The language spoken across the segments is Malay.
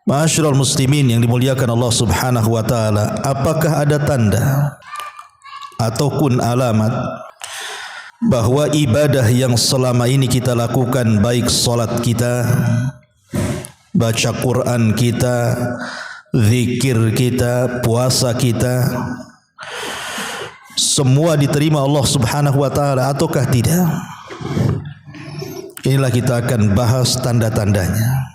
Ma'asyiral muslimin yang dimuliakan Allah Subhanahu wa taala, apakah ada tanda ataupun alamat bahwa ibadah yang selama ini kita lakukan, baik salat kita, baca Quran kita, zikir kita, puasa kita, semua diterima Allah Subhanahu wa taala ataukah tidak? Inilah kita akan bahas tanda-tandanya.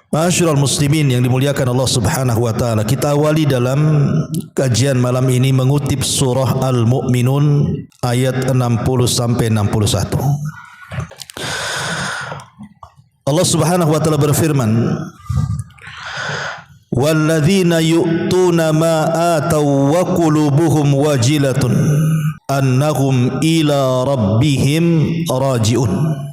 Ma'asyiral muslimin yang dimuliakan Allah Subhanahu wa taala, kita awali dalam kajian malam ini mengutip surah Al-Mu'minun ayat 60 sampai 61. Allah Subhanahu wa taala berfirman, "Walladzina yu'tuna ma ataw wa qulubuhum wajilatun annahum ila rabbihim raji'un.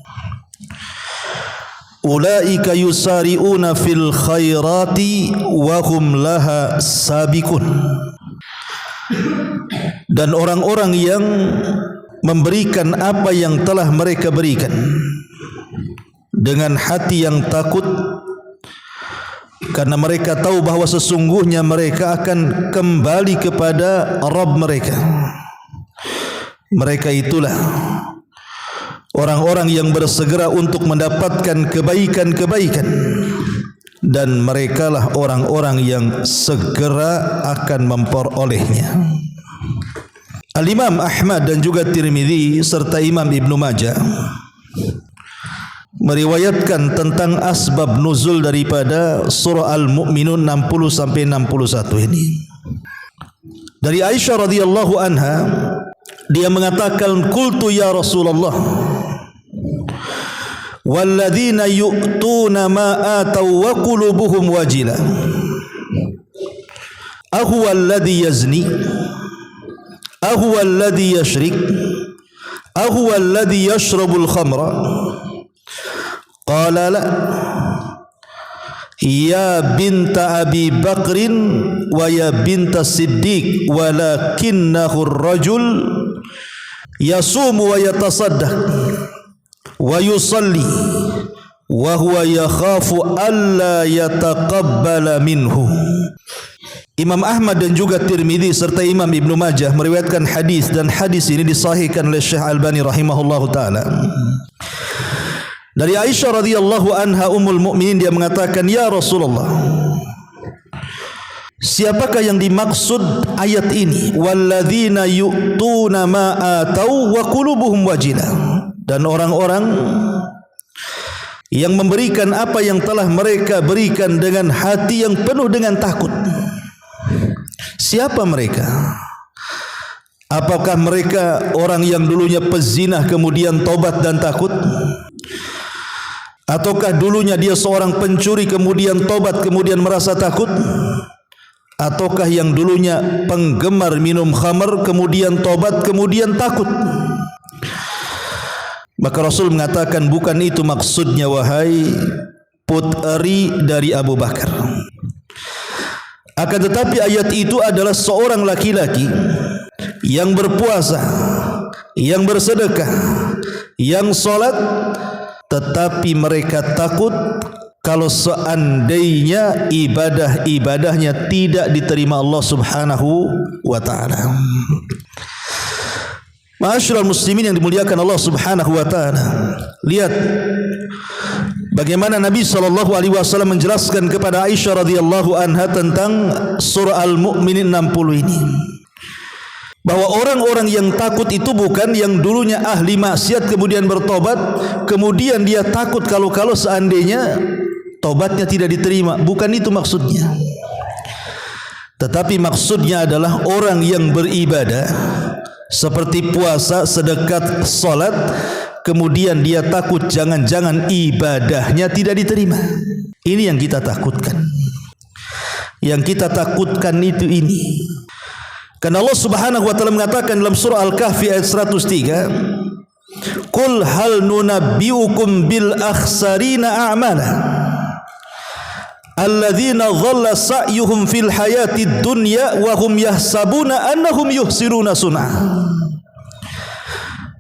Ulaika yusari'una fil khairati wa hum laha sabiqun." Dan orang-orang yang memberikan apa yang telah mereka berikan dengan hati yang takut, karena mereka tahu bahawa sesungguhnya mereka akan kembali kepada Rabb mereka. Mereka itulah orang-orang yang bersegera untuk mendapatkan kebaikan-kebaikan, dan merekalah orang-orang yang segera akan memperolehnya. Al-Imam Ahmad dan juga Tirmidzi serta Imam Ibnu Majah meriwayatkan tentang asbab nuzul daripada surah Al-Mu'minun 60 sampai 61 ini. Dari Aisyah radhiyallahu anha, dia mengatakan, "Qultu ya Rasulullah, walladzina yu'tuna ma ataw wa qulubuhum wajila, ahuwa alladhi yazni, ahuwa alladhi yashrik, ahuwa alladhi yashrabul khamra?" Qala la, ya binta Abi Bakrin wa ya binta Siddiq, walakinnahu ar-rajul yasumu wa yatasaddaq wa yusalli wa huwa yakhafu alla yataqabbala minhu. Imam Ahmad dan juga Tirmidzi serta Imam Ibnu Majah meriwayatkan hadis, dan hadis ini disahihkan oleh Syekh Albani rahimahullahu taala. Dari Aisyah radhiyallahu anha ummul mukminin, dia mengatakan, "Ya Rasulullah, siapakah yang dimaksud ayat ini? Walladzina yu'tuna ma atau wa qulubuhum wajilah." Dan orang-orang yang memberikan apa yang telah mereka berikan dengan hati yang penuh dengan takut. Siapa mereka? Apakah mereka orang yang dulunya pezinah kemudian tobat dan takut? Ataukah dulunya dia seorang pencuri kemudian tobat kemudian merasa takut? Ataukah yang dulunya penggemar minum khamar kemudian tobat kemudian takut? Maka Rasul mengatakan, bukan itu maksudnya wahai puteri dari Abu Bakar. Akan tetapi ayat itu adalah seorang laki-laki yang berpuasa, yang bersedekah, yang salat, tetapi mereka takut kalau seandainya ibadah-ibadahnya tidak diterima Allah Subhanahu wa taala. Ma'asyiral muslimin yang dimuliakan Allah Subhanahu wa taala, lihat bagaimana Nabi SAW menjelaskan kepada Aisyah radhiyallahu anha tentang surah Al-Mu'minin 60 ini, bahwa orang-orang yang takut itu bukan yang dulunya ahli maksiat kemudian bertobat, kemudian dia takut kalau seandainya tobatnya tidak diterima. Bukan itu maksudnya. Tetapi maksudnya adalah orang yang beribadah seperti puasa, sedekah, salat, kemudian dia takut jangan-jangan ibadahnya tidak diterima. Ini yang kita takutkan. Yang kita takutkan itu ini. Karena Allah Subhanahu wa taala mengatakan dalam surah Al-Kahfi ayat 103, "Qul hal nunabbiukum bil akhsarina a'mala alladzina dhalla sa'yuhum fil hayatid dunya wa hum yahsabuna annahum yuhsinuna sun'a.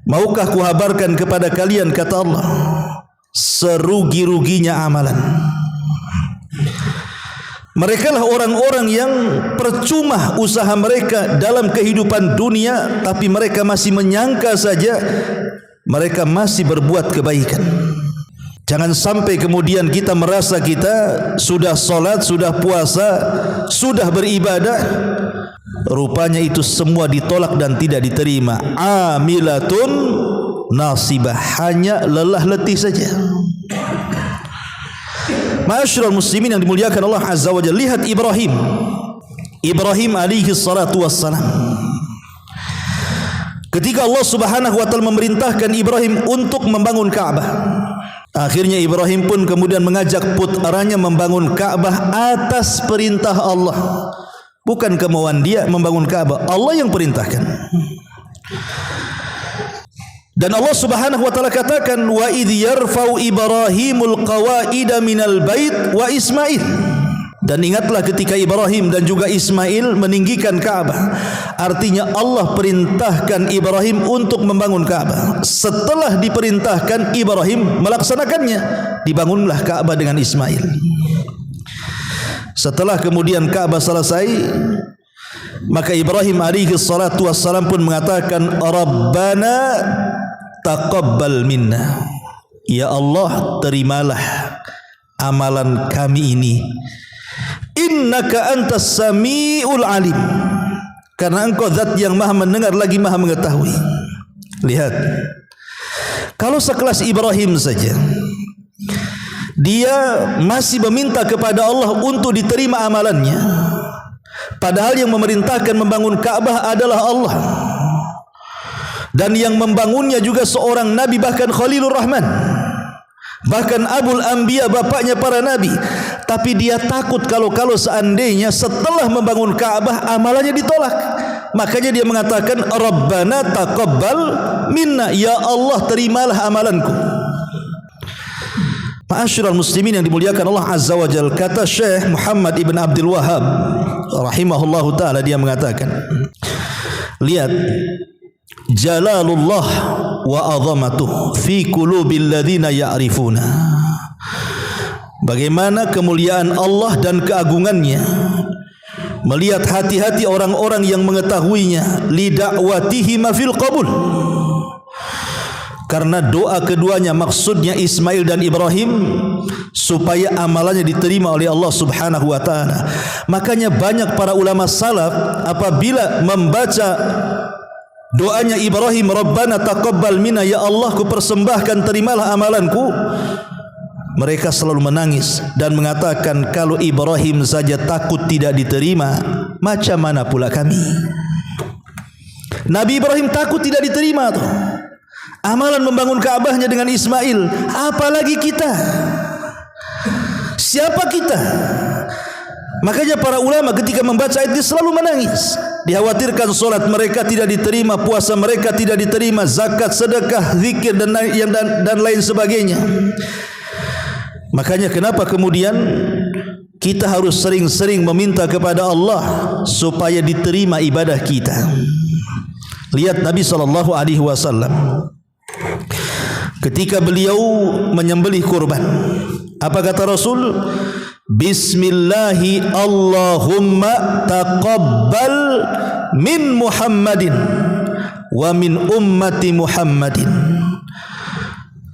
Maukah kuhabarkan kepada kalian, kata Allah, serugi-ruginya amalan. Mereka lah orang-orang yang percuma usaha mereka dalam kehidupan dunia, tapi mereka masih menyangka saja mereka masih berbuat kebaikan. Jangan sampai kemudian kita merasa kita sudah salat, sudah puasa, sudah beribadah, rupanya itu semua ditolak dan tidak diterima. Amilatun nasibah, hanya lelah letih saja. Ma'asyiral muslimin yang dimuliakan Allah Azza wa Jalla, lihat Ibrahim alaihi salatu wassalam. Ketika Allah Subhanahu wa taala memerintahkan Ibrahim untuk membangun Ka'bah, akhirnya Ibrahim pun kemudian mengajak putranya membangun Ka'bah atas perintah Allah. Bukan kemauan dia membangun Ka'bah, Allah yang perintahkan. Dan Allah Subhanahu wa taala katakan, wa idh yarfa'u Ibrahimul qawaida minal bait wa Ismail. Dan ingatlah ketika Ibrahim dan juga Ismail meninggikan Ka'bah. Artinya Allah perintahkan Ibrahim untuk membangun Ka'bah. Setelah diperintahkan, Ibrahim melaksanakannya. Dibangunlah Ka'bah dengan Ismail. Setelah kemudian Ka'bah selesai, maka Ibrahim alaihi salatu wassalam pun mengatakan, Rabbana taqabbal minna. Ya Allah, terimalah amalan kami ini. Innaka antas sami'ul alim. Karena engkau zat yang maha mendengar lagi maha mengetahui. Lihat, kalau sekelas Ibrahim saja dia masih meminta kepada Allah untuk diterima amalannya, padahal yang memerintahkan membangun Ka'bah adalah Allah, dan yang membangunnya juga seorang nabi, bahkan Khalilur Rahman, bahkan Abul Anbiya, bapaknya para nabi. Tapi dia takut kalau seandainya setelah membangun Ka'bah amalannya ditolak. Makanya dia mengatakan, Rabbana taqabbal minna. Ya Allah, terimalah amalanku. Ma'asyiral muslimin yang dimuliakan Allah Azza wa Jalla, kata Syekh Muhammad ibn Abdul Wahhab rahimahullahu ta'ala, dia mengatakan, lihat, jalalullah wa azamatuh fi qulubil ladzina ya'rifuna. Bagaimana kemuliaan Allah dan keagungannya melihat hati-hati orang-orang yang mengetahuinya, li da'watihi ma fil qabul. Karena doa keduanya, maksudnya Ismail dan Ibrahim, supaya amalannya diterima oleh Allah Subhanahu wa taala. Makanya banyak para ulama salaf apabila membaca doanya Ibrahim, Rabbana taqabbal minna, ya Allah, ku persembahkan, terimalah amalanku, mereka selalu menangis dan mengatakan, kalau Ibrahim saja takut tidak diterima, macam mana pula kami? Nabi Ibrahim takut tidak diterima tuh amalan membangun Ka'bahnya dengan Ismail, apalagi kita? Siapa kita? Makanya para ulama ketika membaca ayat ini selalu menangis. Dikhawatirkan solat mereka tidak diterima, puasa mereka tidak diterima, zakat, sedekah, zikir dan lain sebagainya. Makanya kenapa kemudian kita harus sering-sering meminta kepada Allah supaya diterima ibadah kita. Lihat Nabi SAW ketika beliau menyembelih kurban, apa kata Rasul? Bismillahi Allahumma taqabbal min Muhammadin wa min ummati Muhammadin.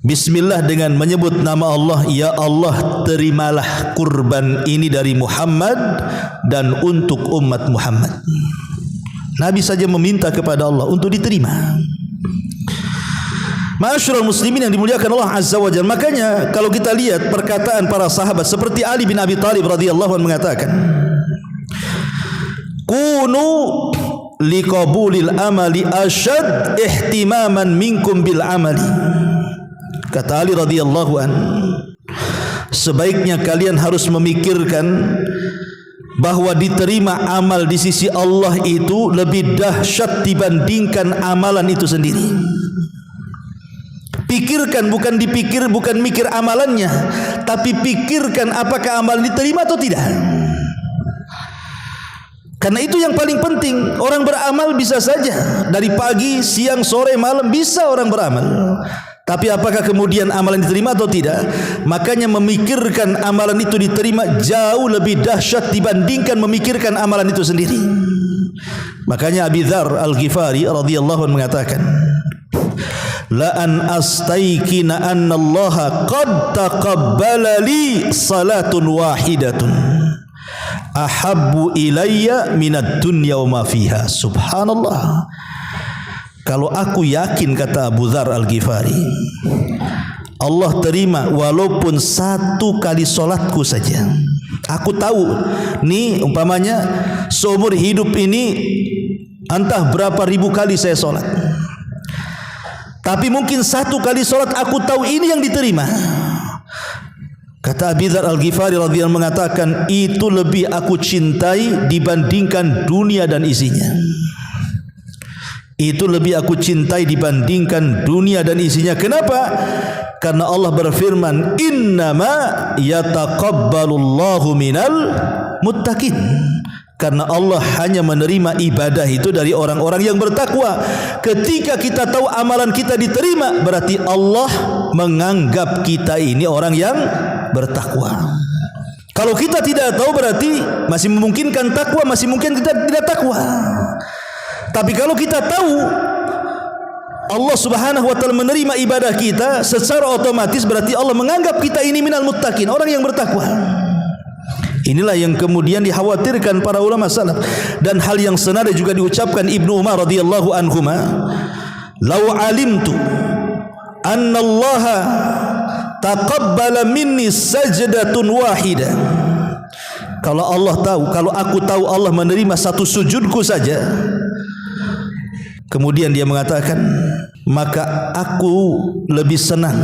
Bismillah, dengan menyebut nama Allah, ya Allah, terimalah kurban ini dari Muhammad dan untuk umat Muhammad. Nabi saja meminta kepada Allah untuk diterima. Ma'asyiral muslimin yang dimuliakan Allah Azza wa Jalla. Makanya kalau kita lihat perkataan para sahabat seperti Ali bin Abi Thalib radhiyallahu anhu mengatakan, kunu liqabulil amali asyad ihtimaman minkum bil amali. Kata Ali radhiyallahu an, sebaiknya kalian harus memikirkan bahwa diterima amal di sisi Allah itu lebih dahsyat dibandingkan amalan itu sendiri. Pikirkan, bukan dipikir, bukan mikir amalannya, tapi pikirkan apakah amalan diterima atau tidak. Karena itu yang paling penting. Orang beramal bisa saja dari pagi, siang, sore, malam bisa orang beramal. Tapi apakah kemudian amalan diterima atau tidak? Makanya memikirkan amalan itu diterima jauh lebih dahsyat dibandingkan memikirkan amalan itu sendiri. Makanya Abi Dzar Al-Ghifari radhiyallahu anhu mengatakan, la an astaykina anna Allah qad taqabbala li salatun wahidatun ahabbu ilayya minad dunya wa ma fiha. Subhanallah. Kalau aku yakin, kata Abu Dzar Al-Ghifari, Allah terima walaupun satu kali solatku saja. Aku tahu nih, umpamanya seumur hidup ini entah berapa ribu kali saya solat, tapi mungkin satu kali solat aku tahu ini yang diterima. Kata Abi Dzar Al-Ghifari radhiyallahu mengatakan, itu lebih aku cintai dibandingkan dunia dan isinya. Itu lebih aku cintai dibandingkan dunia dan isinya. Kenapa? Karena Allah berfirman, innama yataqabbalullahu minal muttaqin. Karena Allah hanya menerima ibadah itu dari orang-orang yang bertakwa. Ketika kita tahu amalan kita diterima, berarti Allah menganggap kita ini orang yang bertakwa. Kalau kita tidak tahu, berarti masih memungkinkan takwa, masih mungkin kita tidak takwa. Tapi kalau kita tahu Allah Subhanahu wa taala menerima ibadah kita, secara otomatis berarti Allah menganggap kita ini minal muttaqin, orang yang bertakwa. Inilah yang kemudian dikhawatirkan para ulama salaf, dan hal yang senada juga diucapkan Ibnu Umar radhiyallahu anhuma, "Lau alimtu anna Allah taqabbala minni sajdatun wahidah." Kalau Allah tahu, kalau aku tahu Allah menerima satu sujudku saja, kemudian dia mengatakan, maka aku lebih senang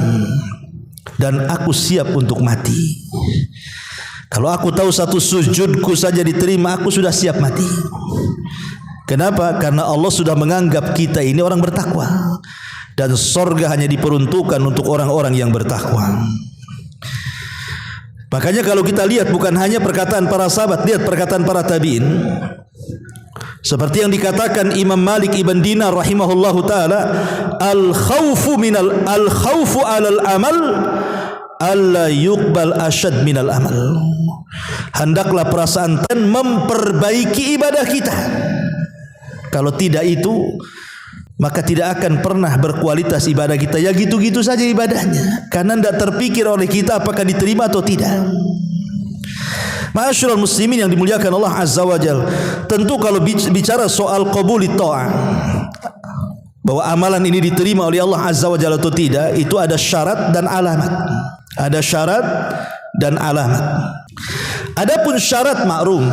dan aku siap untuk mati. Kalau aku tahu satu sujudku saja diterima, aku sudah siap mati. Kenapa? Karena Allah sudah menganggap kita ini orang bertakwa, dan surga hanya diperuntukkan untuk orang-orang yang bertakwa. Makanya kalau kita lihat, bukan hanya perkataan para sahabat, lihat perkataan para tabi'in. Seperti yang dikatakan Imam Malik ibn Dinar rahimahullahu taala, al-khawfu 'alal amal alla yuqbal asyad minal amal. Hendaklah perasaan memperbaiki ibadah kita. Kalau tidak itu, maka tidak akan pernah berkualitas ibadah kita. Ya gitu-gitu saja ibadahnya, karena tidak terpikir oleh kita apakah diterima atau tidak. Ma'asyiral muslimin yang dimuliakan Allah Azza wa Jalla, tentu kalau bicara soal qabuli ta'ah, bahwa amalan ini diterima oleh Allah Azza wa Jalla atau tidak, itu ada syarat dan alamat. Ada syarat dan alamat. Adapun syarat maklum,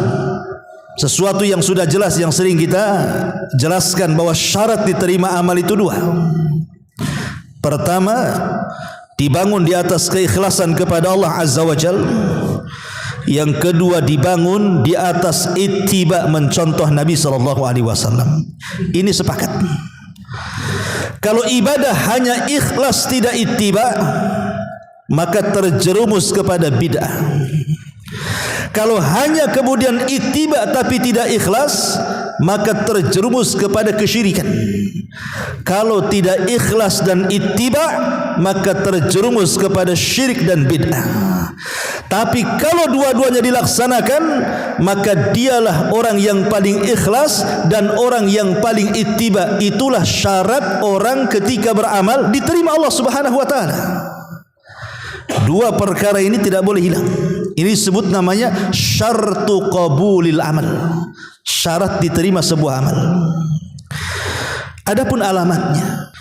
sesuatu yang sudah jelas, yang sering kita jelaskan, bahwa syarat diterima amal itu dua. Pertama, dibangun di atas keikhlasan kepada Allah Azza wa Jalla. Yang kedua, dibangun di atas ittiba, mencontoh Nabi SAW. Ini sepakat. Kalau ibadah hanya ikhlas tidak ittiba, maka terjerumus kepada bid'ah. Kalau hanya kemudian ittiba tapi tidak ikhlas, maka terjerumus kepada kesyirikan. Kalau tidak ikhlas dan ittiba, maka terjerumus kepada syirik dan bid'ah. Tapi kalau dua-duanya dilaksanakan, maka dialah orang yang paling ikhlas dan orang yang paling ittiba. Itulah syarat orang ketika beramal diterima Allah Subhanahu wa taala. Dua perkara ini tidak boleh hilang. Ini disebut namanya syartu qabulil amal, syarat diterima sebuah amal. Adapun alamatnya,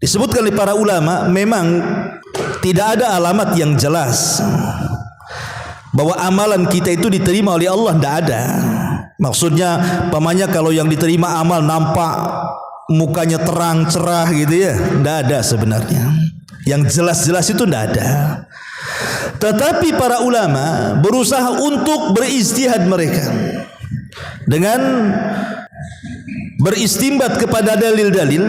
disebutkan oleh para ulama, memang tidak ada alamat yang jelas bahwa amalan kita itu diterima oleh Allah, tidak ada. Maksudnya, pamannya kalau yang diterima amal nampak mukanya terang cerah gitu ya, tidak ada sebenarnya. Yang jelas-jelas itu tidak ada. Tetapi para ulama berusaha untuk berijtihad mereka dengan beristimbat kepada dalil-dalil,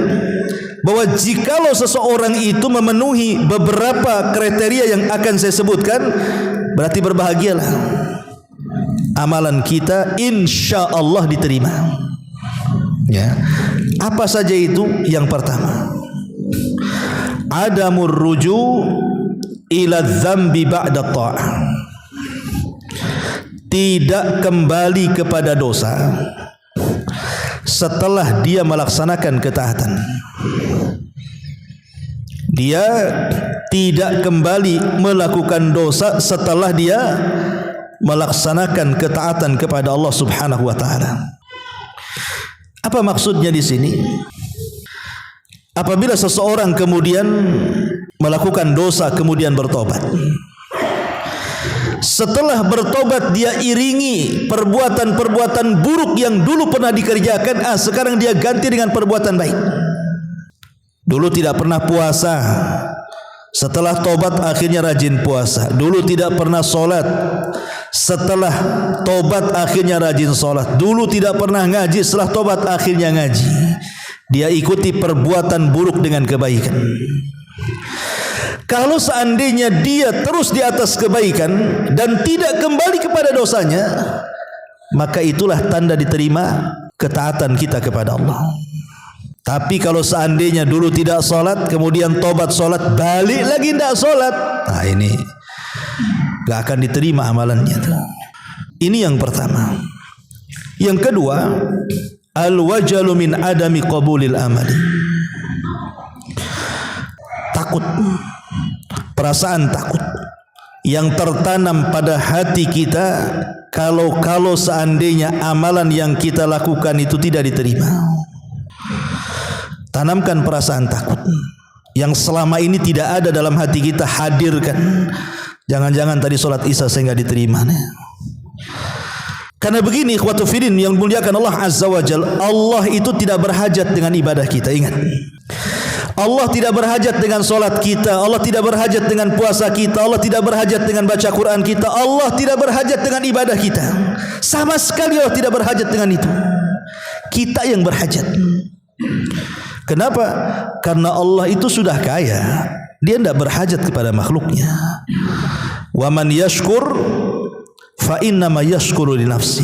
bahwa jikalau seseorang itu memenuhi beberapa kriteria yang akan saya sebutkan, berarti berbahagialah. Amalan kita insya Allah diterima. Ya. Apa saja itu? Yang pertama, adamur ruju' ila dzambi ba'da ta'ah. Tidak kembali kepada dosa setelah dia melaksanakan ketaatan. Dia tidak kembali melakukan dosa setelah dia melaksanakan ketaatan kepada Allah Subhanahu wa taala. Apa maksudnya di sini? Apabila seseorang kemudian melakukan dosa kemudian bertobat, setelah bertobat dia iringi perbuatan-perbuatan buruk yang dulu pernah dikerjakan, sekarang dia ganti dengan perbuatan baik. Dulu tidak pernah puasa, setelah tobat akhirnya rajin puasa. Dulu tidak pernah solat, setelah tobat akhirnya rajin solat. Dulu tidak pernah ngaji, setelah tobat akhirnya ngaji. Dia ikuti perbuatan buruk dengan kebaikan. Kalau seandainya dia terus di atas kebaikan dan tidak kembali kepada dosanya, maka itulah tanda diterima ketaatan kita kepada Allah. Tapi kalau seandainya dulu tidak solat, kemudian tobat solat, balik lagi tidak solat, nah ini gak akan diterima amalannya. Ini yang pertama. Yang kedua, al-wajalu min adami qabulil amali. Takut, perasaan takut yang tertanam pada hati kita kalau seandainya amalan yang kita lakukan itu tidak diterima. Tanamkan perasaan takut yang selama ini tidak ada dalam hati kita, hadirkan. Jangan-jangan tadi solat isya saya enggak diterima. Karena begini, ikhwatu fillah yang muliakan Allah Azza wa Jalla, Allah itu tidak berhajat dengan ibadah kita. Ingat, Allah tidak berhajat dengan solat kita, Allah tidak berhajat dengan puasa kita, Allah tidak berhajat dengan baca Quran kita, Allah tidak berhajat dengan ibadah kita. Sama sekali Allah tidak berhajat dengan itu. Kita yang berhajat. Kenapa? Karena Allah itu sudah kaya, dia tidak berhajat kepada makhluknya. Wa man yashkur fa innama yashkuru li nafsi.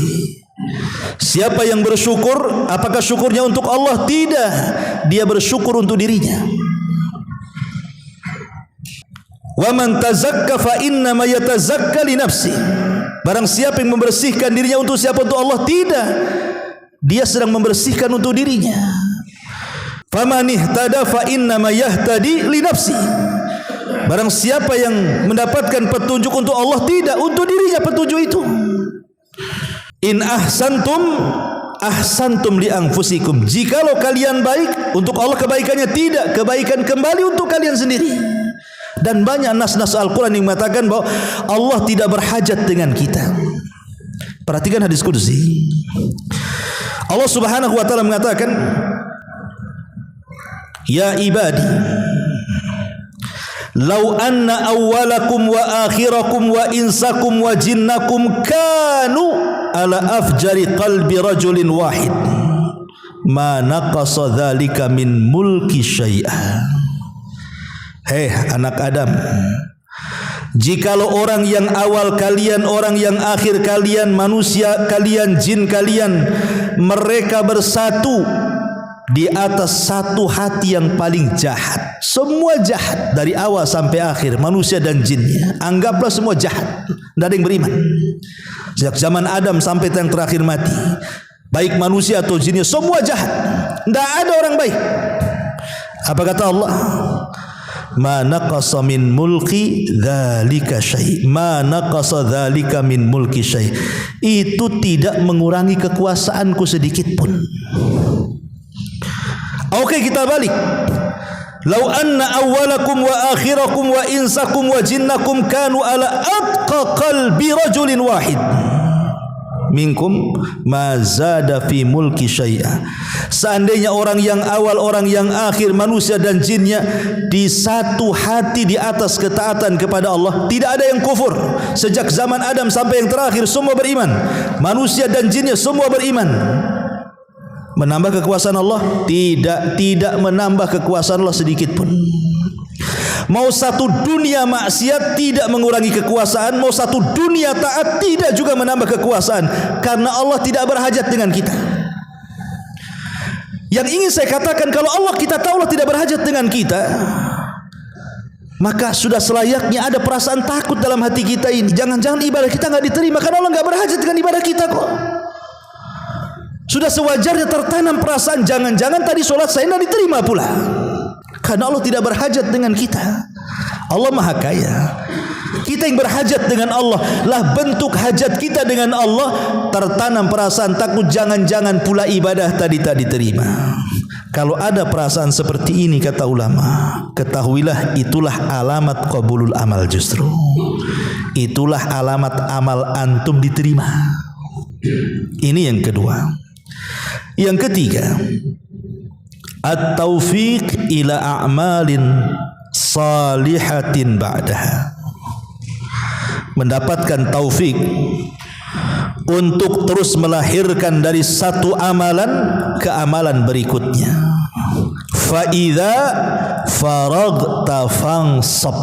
Siapa yang bersyukur, apakah syukurnya untuk Allah? Tidak, dia bersyukur untuk dirinya. Wa man tazakka fa innama yatazakka li nafsi. Barang siapa yang membersihkan dirinya untuk siapa? Untuk Allah? Tidak, dia sedang membersihkan untuk dirinya. Faman ihtada fa innama yahtadi li nafsi. Barang siapa yang mendapatkan petunjuk untuk Allah? Tidak, untuk dirinya petunjuk itu. In ahsantum ahsantum li anfusikum. Jikalau kalian baik, untuk Allah kebaikannya. Tidak, kebaikan kembali untuk kalian sendiri. Dan banyak nas-nas Al-Quran yang mengatakan bahwa Allah tidak berhajat dengan kita. Perhatikan hadis qudsi. Allah Subhanahu wa taala mengatakan, ya ibadi, lau anna awwalakum wa akhirakum wa insakum wa jinnakum kanu ala afjari qalbi rajulin wahid ma naqasa dzalika min mulki syai'a. Hei anak Adam, jikalau orang yang awal kalian, orang yang akhir kalian, manusia kalian, jin kalian, mereka bersatu di atas satu hati yang paling jahat. Semua jahat dari awal sampai akhir, manusia dan jinnya. Anggaplah semua jahat, tidak ada yang beriman. Sejak zaman Adam sampai yang terakhir mati, baik manusia atau jinnya, semua jahat. Tidak ada orang baik. Apa kata Allah? Ma naqasa min mulki dzalika syai'. Ma naqasa dzalika min mulki syai'. Itu tidak mengurangi kekuasaanku sedikit pun. Oke, kita balik. Lau anna awwalakum wa akhirakum wa insakum wa jinnakum kanu ala atqa qalbi rajulin wahid minkum ma zada fi mulki syai'a. Seandainya orang yang awal, orang yang akhir, manusia dan jinnya di satu hati di atas ketaatan kepada Allah, tidak ada yang kufur. Sejak zaman Adam sampai yang terakhir semua beriman. Manusia dan jinnya semua beriman. menambah kekuasaan Allah? Tidak menambah kekuasaan Allah sedikit pun. Mau satu dunia maksiat tidak mengurangi kekuasaan, mau satu dunia taat tidak juga menambah kekuasaan, karena Allah tidak berhajat dengan kita. Yang ingin saya katakan, kalau Allah kita tahu Allah tidak berhajat dengan kita, maka sudah selayaknya ada perasaan takut dalam hati kita ini. Jangan-jangan ibadah kita nggak diterima karena Allah nggak berhajat dengan ibadah kita kok. Sudah sewajarnya tertanam perasaan jangan-jangan tadi sholat saya nggak diterima pula, karena Allah tidak berhajat dengan kita. Allah Maha Kaya. Kita yang berhajat dengan Allah, lah bentuk hajat kita dengan Allah tertanam perasaan takut jangan-jangan pula ibadah tadi tak diterima. Kalau ada perasaan seperti ini, kata ulama, ketahuilah itulah alamat qabulul amal. Justru itulah alamat amal antum diterima. Ini yang kedua. Yang ketiga, at-taufiq ila a'malin salihatin ba'daha. Mendapatkan taufik untuk terus melahirkan dari satu amalan ke amalan berikutnya. Fa idza faragta fansab.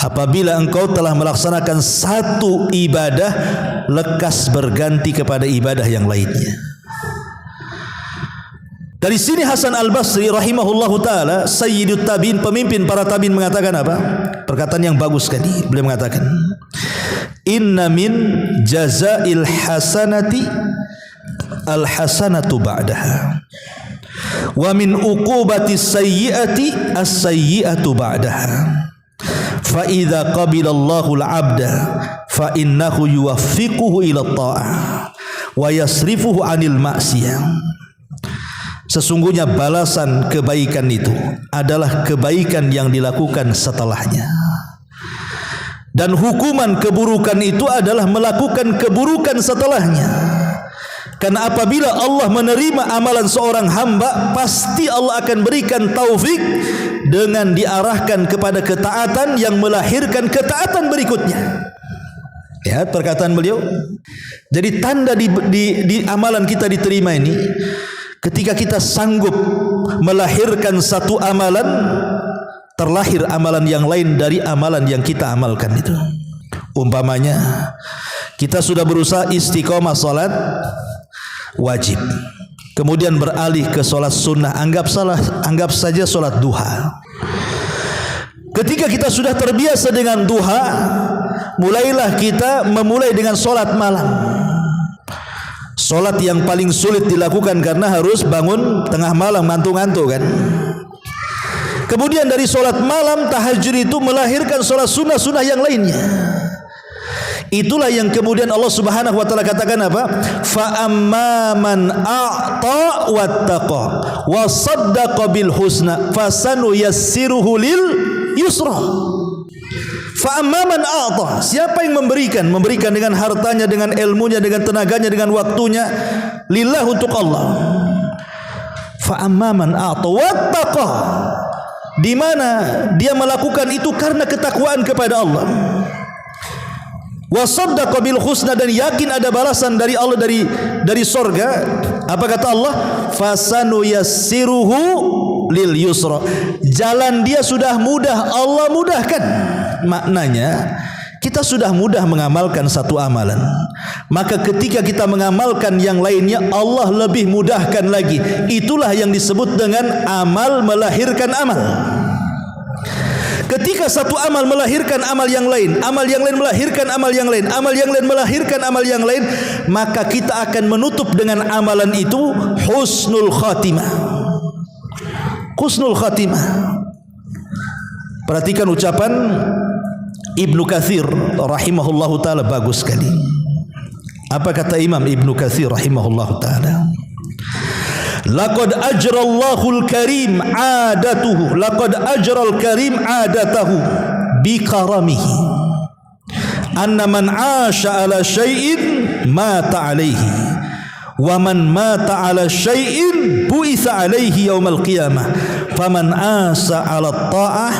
Apabila engkau telah melaksanakan satu ibadah, lekas berganti kepada ibadah yang lainnya. Dari sini Hasan Al-Basri rahimahullahu taala, sayyidut tabi'in, pemimpin para tabi'in, mengatakan apa? Perkataan yang bagus sekali. Beliau mengatakan, inna min jazail hasanati al-hasanatu ba'daha, wa min uqubati sayyi'ati as-sayyi'atu ba'daha. Fa idza qabila Allahu al-'abda fa innahu yuwaffiquhu ila at-tha'ah wa yasrifuhu 'anil ma'siyah. Sesungguhnya balasan kebaikan itu adalah kebaikan yang dilakukan setelahnya, dan hukuman keburukan itu adalah melakukan keburukan setelahnya. Karena apabila Allah menerima amalan seorang hamba, pasti Allah akan berikan taufik dengan diarahkan kepada ketaatan yang melahirkan ketaatan berikutnya. Lihat perkataan beliau. Jadi tanda di amalan kita diterima ini, ketika kita sanggup melahirkan satu amalan, terlahir amalan yang lain dari amalan yang kita amalkan itu. Umpamanya kita sudah berusaha istiqomah salat wajib, kemudian beralih ke salat sunnah, anggap saja salat duha. Ketika kita sudah terbiasa dengan duha, mulailah kita memulai dengan salat malam. Solat yang paling sulit dilakukan karena harus bangun tengah malam, ngantuk-ngantuk kan. Kemudian dari solat malam tahajud itu melahirkan solat sunnah-sunnah yang lainnya. Itulah yang kemudian Allah Subhanahu wa taala katakan apa? Fa amma man a'ta wattaqa wa saddaqa bil husna fasanuyassiruhu lil yusra. Fa amma man a'ta, siapa yang memberikan dengan hartanya, dengan ilmunya, dengan tenaganya, dengan waktunya lillah, untuk Allah. Fa amma man a'ta wattaqa, di mana dia melakukan itu karena ketakwaan kepada Allah. Wa saddaqa bil husna, dan yakin ada balasan dari Allah, dari sorga. Apa kata Allah? Fasanuyassiruhu lil yusra, jalan dia sudah mudah, Allah mudahkan. Maknanya kita sudah mudah mengamalkan satu amalan, maka ketika kita mengamalkan yang lainnya, Allah lebih mudahkan lagi. Itulah yang disebut dengan amal melahirkan amal. Ketika satu amal melahirkan amal yang lain, amal yang lain melahirkan amal yang lain, amal yang lain melahirkan amal yang lain, maka kita akan menutup dengan amalan itu husnul khatimah. Husnul khatimah. Perhatikan ucapan Ibnu Katsir rahimahullahu taala, bagus sekali. Apa kata Imam Ibnu Katsir rahimahullahu taala? Laqad ajrallahu al-karim adatuhu, laqad ajral karim adatahu bi karamihi, anna man 'asha ala syai'in mata 'alaihi, wa man mata 'ala syai'in bu'itsa 'alaihi yaumal qiyamah, faman 'asa 'ala ta'ah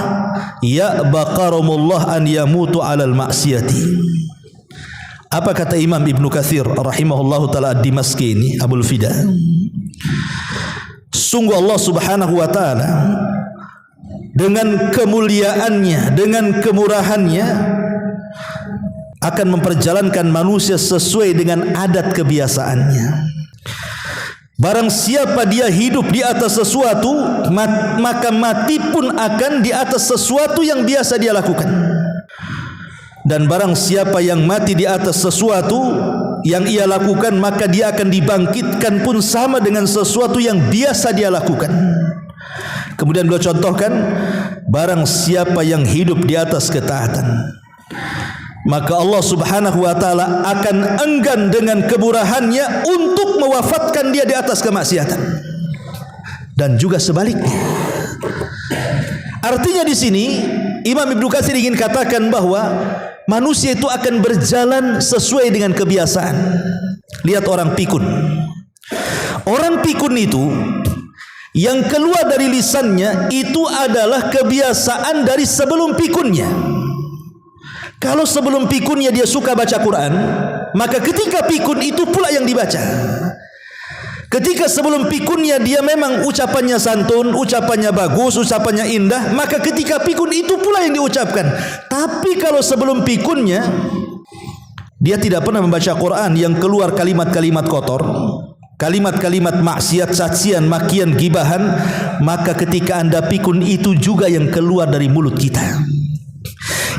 ya'ba karamullah an yamutu 'ala al-ma'siyati. Apa kata Imam Ibnu Katsir rahimahullahu taala ad-Dimashqi ini, Abul Fida? Sungguh Allah Subhanahu wa taala dengan kemuliaannya, dengan kemurahannya akan memperjalankan manusia sesuai dengan adat kebiasaannya. Barang siapa dia hidup di atas sesuatu, maka mati pun akan di atas sesuatu yang biasa dia lakukan. Dan barang siapa yang mati di atas sesuatu yang ia lakukan, maka dia akan dibangkitkan pun sama dengan sesuatu yang biasa dia lakukan. Kemudian beliau contohkan, barang siapa yang hidup di atas ketaatan, maka Allah Subhanahu wa taala akan enggan dengan kemurahannya untuk mewafatkan dia di atas kemaksiatan. Dan juga sebaliknya. Artinya di sini Imam Ibnu Katsir ingin katakan bahwa manusia itu akan berjalan sesuai dengan kebiasaan. Lihat orang pikun. Orang pikun itu yang keluar dari lisannya itu adalah kebiasaan dari sebelum pikunnya. Kalau sebelum pikunnya dia suka baca Quran, maka ketika pikun itu pula yang dibaca. Ketika sebelum pikunnya dia memang ucapannya santun, ucapannya bagus, ucapannya indah, maka ketika pikun itu pula yang diucapkan. Tapi kalau sebelum pikunnya dia tidak pernah membaca Quran, yang keluar kalimat-kalimat kotor, kalimat-kalimat maksiat, cacian, makian, gibahan, maka ketika anda pikun itu juga yang keluar dari mulut kita.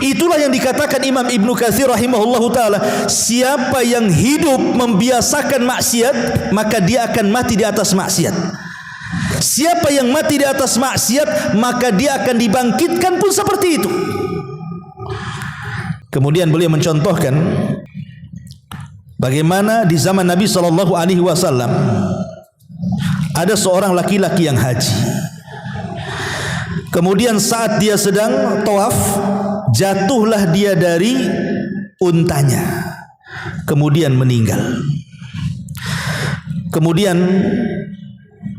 Itulah yang dikatakan Imam Ibnu Katsir rahimahullahu taala, siapa yang hidup membiasakan maksiat, maka dia akan mati di atas maksiat. Siapa yang mati di atas maksiat, maka dia akan dibangkitkan pun seperti itu. Kemudian beliau mencontohkan bagaimana di zaman Nabi SAW ada seorang laki-laki yang haji. Kemudian saat dia sedang tawaf, jatuhlah dia dari untanya, kemudian meninggal. Kemudian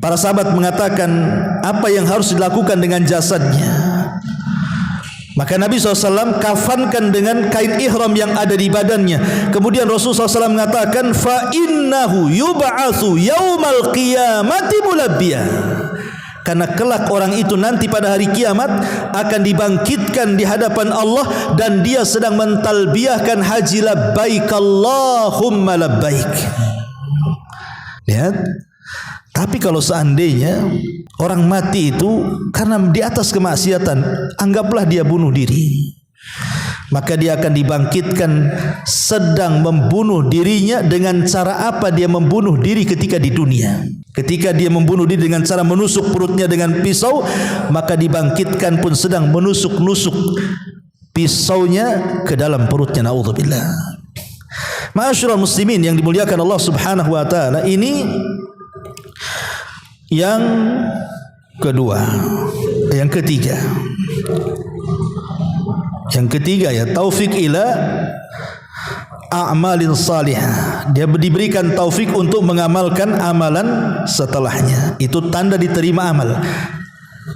para sahabat mengatakan, apa yang harus dilakukan dengan jasadnya? Maka Nabi SAW kafankan dengan kain ihram yang ada di badannya. Kemudian Rasulullah SAW mengatakan, fa innahu yub'atsu yaumal qiyamati mulabbiya. Karena kelak orang itu nanti pada hari kiamat akan dibangkitkan di hadapan Allah dan dia sedang mentalbiyahkan haji labbaik Allahumma labbaik. Lihat. Tapi kalau seandainya orang mati itu karena di atas kemaksiatan, anggaplah dia bunuh diri, maka dia akan dibangkitkan sedang membunuh dirinya. Dengan cara apa dia membunuh diri ketika di dunia? Ketika dia membunuh diri dengan cara menusuk perutnya dengan pisau, maka dibangkitkan pun sedang menusuk-nusuk pisaunya ke dalam perutnya. Na'udzubillah. Ma'asyiral muslimin yang dimuliakan Allah Subhanahu wa taala, ini yang kedua. Yang ketiga. Yang ketiga ya, taufik ila a'malin salihah. Dia diberikan taufik untuk mengamalkan amalan setelahnya. Itu tanda diterima amal.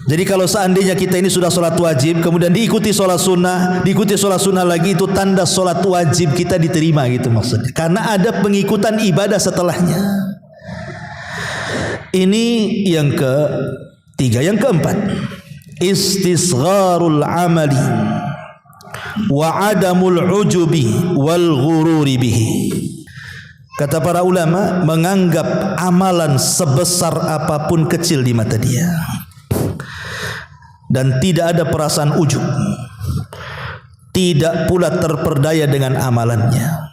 Jadi kalau seandainya kita ini sudah sholat wajib, kemudian diikuti sholat sunnah, diikuti sholat sunnah lagi, itu tanda sholat wajib kita diterima gitu maksudnya. Karena ada pengikutan ibadah setelahnya. Ini yang ketiga. Yang keempat, istisgharul amali wa adamul ujubi wal ghururi bihi. Kata para ulama, menganggap amalan sebesar apapun kecil di mata dia, dan tidak ada perasaan ujub, tidak pula terperdaya dengan amalannya.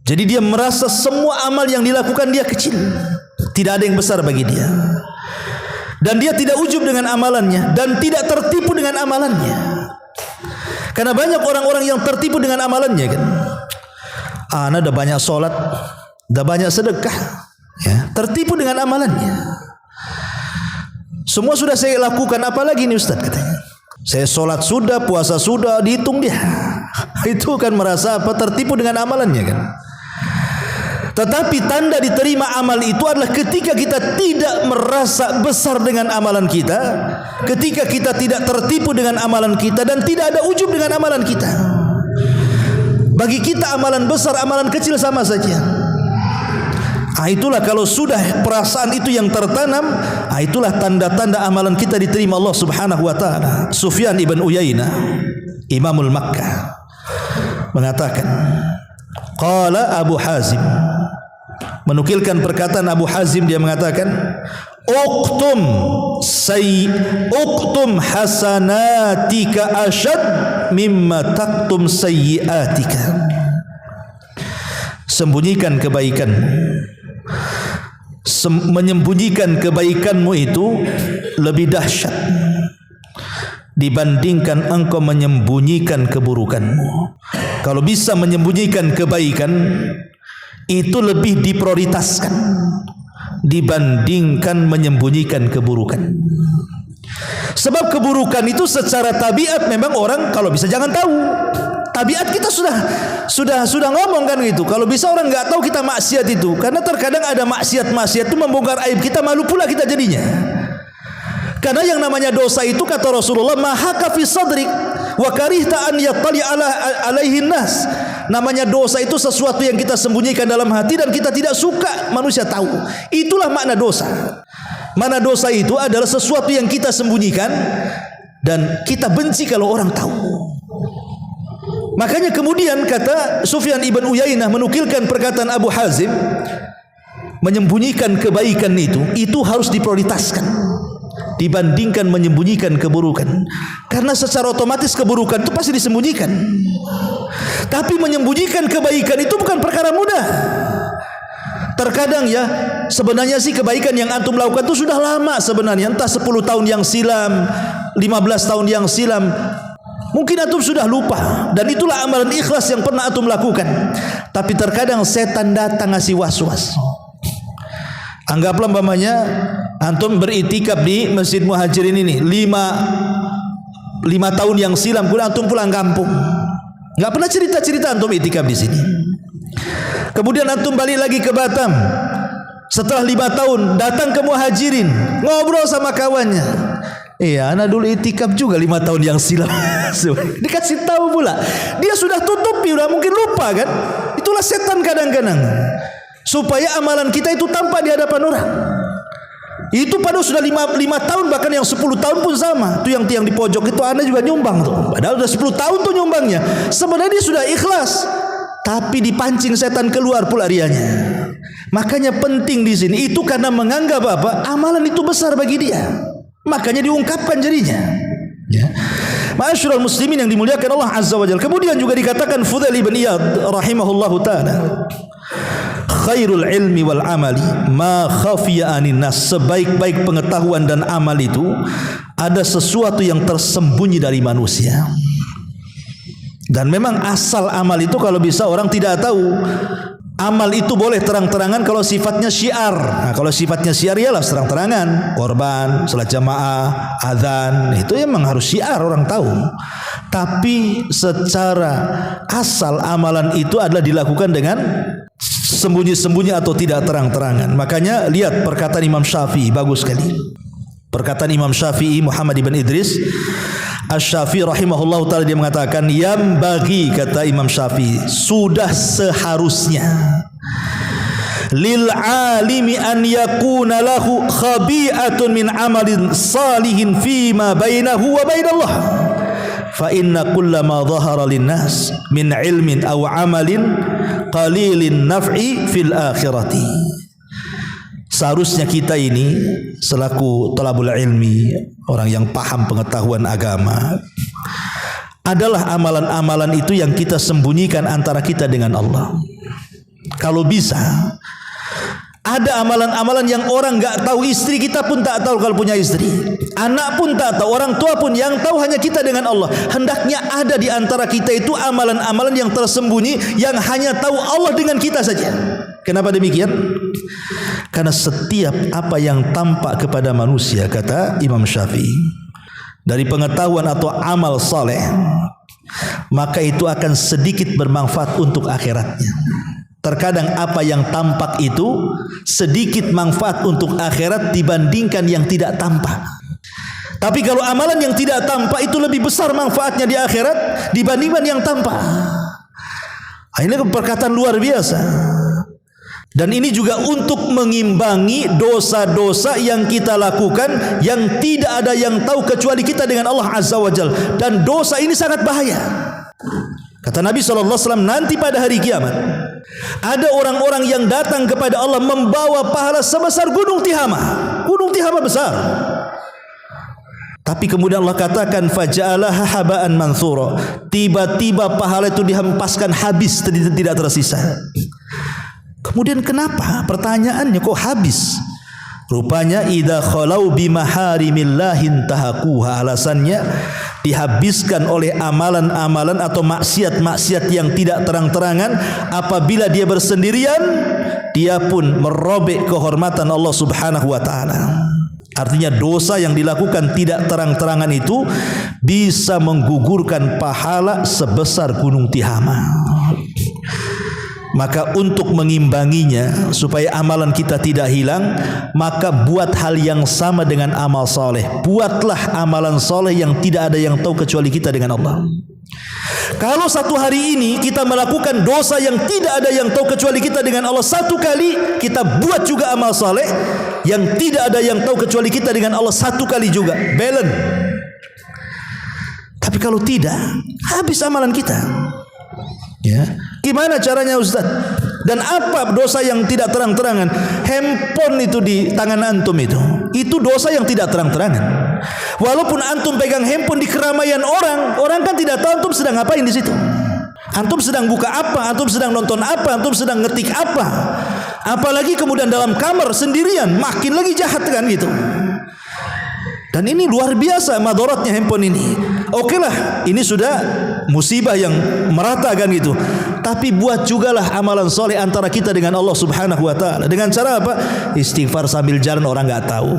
Jadi dia merasa semua amal yang dilakukan dia kecil, tidak ada yang besar bagi dia, dan dia tidak ujub dengan amalannya dan tidak tertipu dengan amalannya. Karena banyak orang-orang yang tertipu dengan amalannya kan. Ana udah banyak sholat, udah banyak sedekah, ya, tertipu dengan amalannya. Semua sudah saya lakukan, apalagi ini Ustaz katanya. Saya sholat sudah, puasa sudah, dihitung dia. Itu kan merasa apa? Tertipu dengan amalannya kan. Tetapi tanda diterima amal itu adalah ketika kita tidak merasa besar dengan amalan kita, ketika kita tidak tertipu dengan amalan kita, dan tidak ada ujub dengan amalan kita. Bagi kita amalan besar, amalan kecil sama saja. Itulah kalau sudah perasaan itu yang tertanam, itulah tanda-tanda amalan kita diterima Allah Subhanahu wa taala. Sufyan ibn Uyainah, Imamul Makkah, mengatakan, qala Abu Hazim, menukilkan perkataan Abu Hazim, dia mengatakan, uktum hasanatika ashad mimma taktum sayyiatika. Sembunyikan kebaikan, menyembunyikan kebaikanmu itu lebih dahsyat dibandingkan engkau menyembunyikan keburukanmu. Kalau bisa menyembunyikan kebaikan itu lebih diprioritaskan dibandingkan menyembunyikan keburukan. Sebab keburukan itu secara tabiat memang orang kalau bisa jangan tahu. Tabiat kita sudah ngomong kan gitu. Kalau bisa orang nggak tahu kita maksiat itu, karena terkadang ada maksiat itu membongkar aib kita, malu pula kita jadinya. Karena yang namanya dosa itu kata Rasulullah, mahaka fi sadrik wa karihta an yattali alaihin nas. Namanya dosa itu sesuatu yang kita sembunyikan dalam hati dan kita tidak suka manusia tahu. Itulah makna dosa. Mana dosa itu adalah sesuatu yang kita sembunyikan dan kita benci kalau orang tahu. Makanya kemudian kata Sufyan ibn Uyainah menukilkan perkataan Abu Hazim, menyembunyikan kebaikan itu harus diprioritaskan dibandingkan menyembunyikan keburukan. Karena secara otomatis keburukan itu pasti disembunyikan. Tapi menyembunyikan kebaikan itu bukan perkara mudah. Terkadang ya, sebenarnya sih kebaikan yang antum lakukan itu sudah lama sebenarnya, entah 10 tahun yang silam, 15 tahun yang silam. Mungkin antum sudah lupa, dan itulah amalan ikhlas yang pernah antum lakukan. Tapi terkadang setan datang ngasih was-was. Anggaplah umpamanya antum beritikaf di Masjid Muhajirin ini 5 tahun yang silam, kemudian antum pulang kampung. Enggak pernah cerita-cerita antum itikaf di sini. Kemudian antum balik lagi ke Batam. Setelah 5 tahun datang ke Muhajirin, ngobrol sama kawannya. Iya, anak dulu itikaf juga 5 tahun yang silam. Dikasih tahu pula. Dia sudah tutupi, udah mungkin lupa kan. Itulah setan kadang-kadang. Supaya amalan kita itu tampak di hadapan orang. Itu padahal sudah 5 tahun, bahkan yang 10 tahun pun sama. Itu yang tiang di pojok itu anak juga nyumbang tuh. Padahal udah 10 tahun tuh nyumbangnya. Sebenarnya dia sudah ikhlas, tapi dipancing setan keluar pula rianya. Makanya penting di sini itu karena menganggap apa? Amalan itu besar bagi dia. Makanya diungkapkan jadinya. Ya. Ma'asyiral muslimin yang dimuliakan Allah Azza wa Jalla. Kemudian juga dikatakan Fudail bin Iyad rahimahullahu taala, khairul ilmi wal amali ma khafiya anin nas. Sebaik-baik pengetahuan dan amal itu ada sesuatu yang tersembunyi dari manusia. Dan memang asal amal itu kalau bisa orang tidak tahu. Amal itu boleh terang-terangan kalau sifatnya syiar. Nah, kalau sifatnya syiar ialah terang-terangan, korban, salat jamaah, azan, itu memang harus syiar, orang tahu. Tapi secara asal amalan itu adalah dilakukan dengan sembunyi-sembunyi atau tidak terang-terangan. Makanya lihat perkataan Imam Syafi'i, bagus sekali. Perkataan Imam Syafi'i Muhammad ibn Idris Asy-Syafi'i rahimahullah ta'ala, dia mengatakan, yang bagi, kata Imam Syafi'i, sudah seharusnya lil alimi an yakuna lahu khabi'atun min amalin salihin fima bainahu wa bainallah, fa inna kullama dhahara linnas min ilmin aw amalin qalilin naf'i fil akhirati. Seharusnya kita ini selaku thalabul ilmi, orang yang paham pengetahuan agama, adalah amalan-amalan itu yang kita sembunyikan antara kita dengan Allah. Kalau bisa, ada amalan-amalan yang orang nggak tahu, istri kita pun tak tahu kalau punya istri, anak pun tak tahu, orang tua pun, yang tahu hanya kita dengan Allah. Hendaknya ada di antara kita itu amalan-amalan yang tersembunyi, yang hanya tahu Allah dengan kita saja. Kenapa demikian? Karena setiap apa yang tampak kepada manusia, kata Imam Syafi'i, dari pengetahuan atau amal saleh, maka itu akan sedikit bermanfaat untuk akhiratnya. Terkadang apa yang tampak itu sedikit manfaat untuk akhirat dibandingkan yang tidak tampak. Tapi kalau amalan yang tidak tampak itu lebih besar manfaatnya di akhirat dibandingkan yang tampak. Ini perkataan luar biasa. Dan ini juga untuk mengimbangi dosa-dosa yang kita lakukan yang tidak ada yang tahu kecuali kita dengan Allah Azza wa Jalla. Dan dosa ini sangat bahaya. Kata Nabi SAW, nanti pada hari kiamat ada orang-orang yang datang kepada Allah membawa pahala sebesar gunung Tihama. Gunung Tihama besar. Tapi kemudian Allah katakan faja'alaha haba'an manthura. Tiba-tiba pahala itu dihempaskan habis, tidak tersisa. Kemudian kenapa? Pertanyaannya kok habis? Rupanya idza khalau bimaharimillahi tahaquha. Alasannya dihabiskan oleh amalan-amalan atau maksiat-maksiat yang tidak terang-terangan. Apabila dia bersendirian, dia pun merobek kehormatan Allah Subhanahu wa taala. Artinya dosa yang dilakukan tidak terang-terangan itu bisa menggugurkan pahala sebesar gunung Tihama. Maka untuk mengimbanginya supaya amalan kita tidak hilang, maka buat hal yang sama dengan amal soleh. Buatlah amalan soleh yang tidak ada yang tahu kecuali kita dengan Allah. Kalau satu hari ini kita melakukan dosa yang tidak ada yang tahu kecuali kita dengan Allah, satu kali kita buat juga amal soleh yang tidak ada yang tahu kecuali kita dengan Allah, satu kali juga, balance. Tapi kalau tidak, habis amalan kita. Ya, gimana caranya Ustaz? Dan apa dosa yang tidak terang-terangan? Handphone itu di tangan antum itu dosa yang tidak terang-terangan. Walaupun antum pegang handphone di keramaian orang kan tidak tahu antum sedang ngapain di situ. Antum sedang buka apa? Antum sedang nonton apa? Antum sedang ngetik apa? Apalagi kemudian dalam kamar sendirian, makin lagi jahat kan gitu. Dan ini luar biasa madaratnya handphone ini. Oke lah, ini sudah musibah yang merata kan gitu. Tapi buat jugalah amalan soleh antara kita dengan Allah Subhanahu wa taala. Dengan cara apa? Istighfar sambil jalan orang enggak tahu.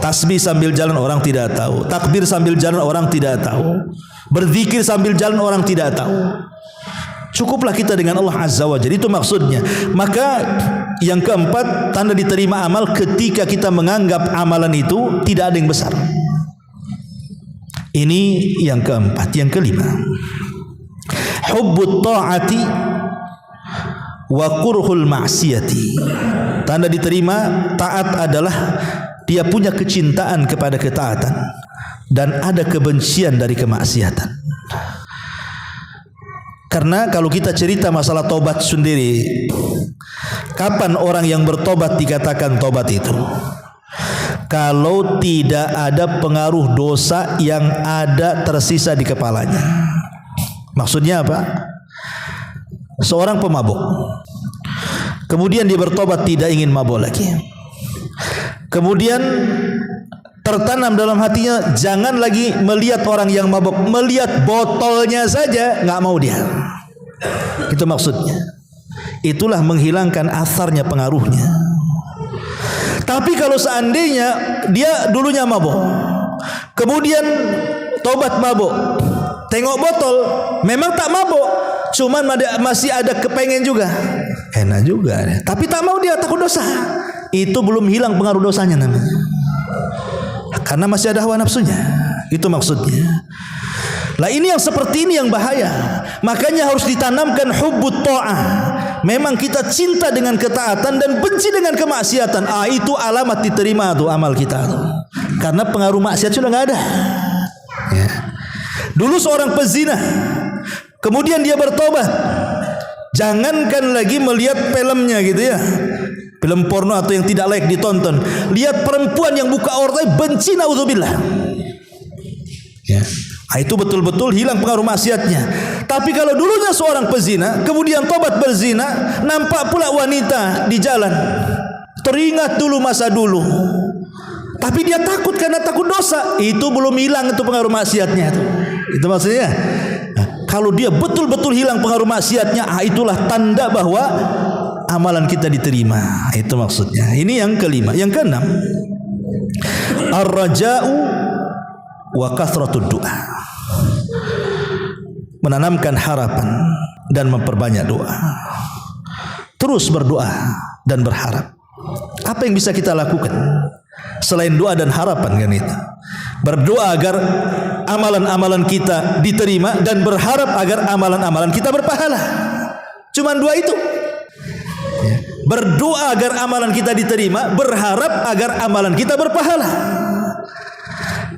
Tasbih sambil jalan orang tidak tahu. Takbir sambil jalan orang tidak tahu. Berzikir sambil jalan orang tidak tahu. Cukuplah kita dengan Allah Azza wa Jalla. Itu maksudnya. Maka yang keempat, tanda diterima amal ketika kita menganggap amalan itu tidak ada yang besar. Ini yang keempat. Yang kelima, hubbut ta'ati wa kurhul ma'siyati. Tanda diterima taat adalah dia punya kecintaan kepada ketaatan dan ada kebencian dari kemaksiatan. Karena kalau kita cerita masalah tobat sendiri, kapan orang yang bertobat dikatakan tobat itu? Kalau tidak ada pengaruh dosa yang ada tersisa di kepalanya. Maksudnya apa? Seorang pemabuk, kemudian dia bertobat tidak ingin mabuk lagi. Kemudian tertanam dalam hatinya jangan lagi melihat orang yang mabuk, melihat botolnya saja nggak mau dia. Itu maksudnya. Itulah menghilangkan asarnya, pengaruhnya. Tapi kalau seandainya dia dulunya mabuk, kemudian tobat mabuk, tengok botol, memang tak mabuk, cuman masih ada kepengen juga, enak juga, tapi tak mau dia, takut dosa. Itu belum hilang pengaruh dosanya namanya. Karena masih ada hawa nafsunya. Itu maksudnya. Lah ini yang seperti ini yang bahaya. Makanya harus ditanamkan hubbut ta'ah. Memang kita cinta dengan ketaatan dan benci dengan kemaksiatan. Itu alamat diterima tuh amal kita tuh. Karena pengaruh maksiat sudah enggak ada. Ya. Dulu seorang pezina, kemudian dia bertobat. Jangankan lagi melihat filmnya gitu ya, film porno atau yang tidak layak ditonton. Lihat perempuan yang buka aurat, benci, naudzubillah. Ya. Itu betul-betul hilang pengaruh maksiatnya. Tapi kalau dulunya seorang pezina, kemudian tobat berzina, nampak pula wanita di jalan, teringat dulu masa dulu. Tapi dia takut karena takut dosa. Itu belum hilang itu pengaruh maksiatnya. Itu maksudnya. Nah, kalau dia betul-betul hilang pengaruh maksiatnya, itulah tanda bahwa amalan kita diterima. Itu maksudnya. Ini yang kelima. Yang keenam, ar-raja'u wa kathratud du'a. Menanamkan harapan dan memperbanyak doa. Terus berdoa dan berharap. Apa yang bisa kita lakukan selain doa dan harapan kan itu? Berdoa agar amalan-amalan kita diterima dan berharap agar amalan-amalan kita berpahala. Cuman dua itu. Berdoa agar amalan kita diterima, berharap agar amalan kita berpahala.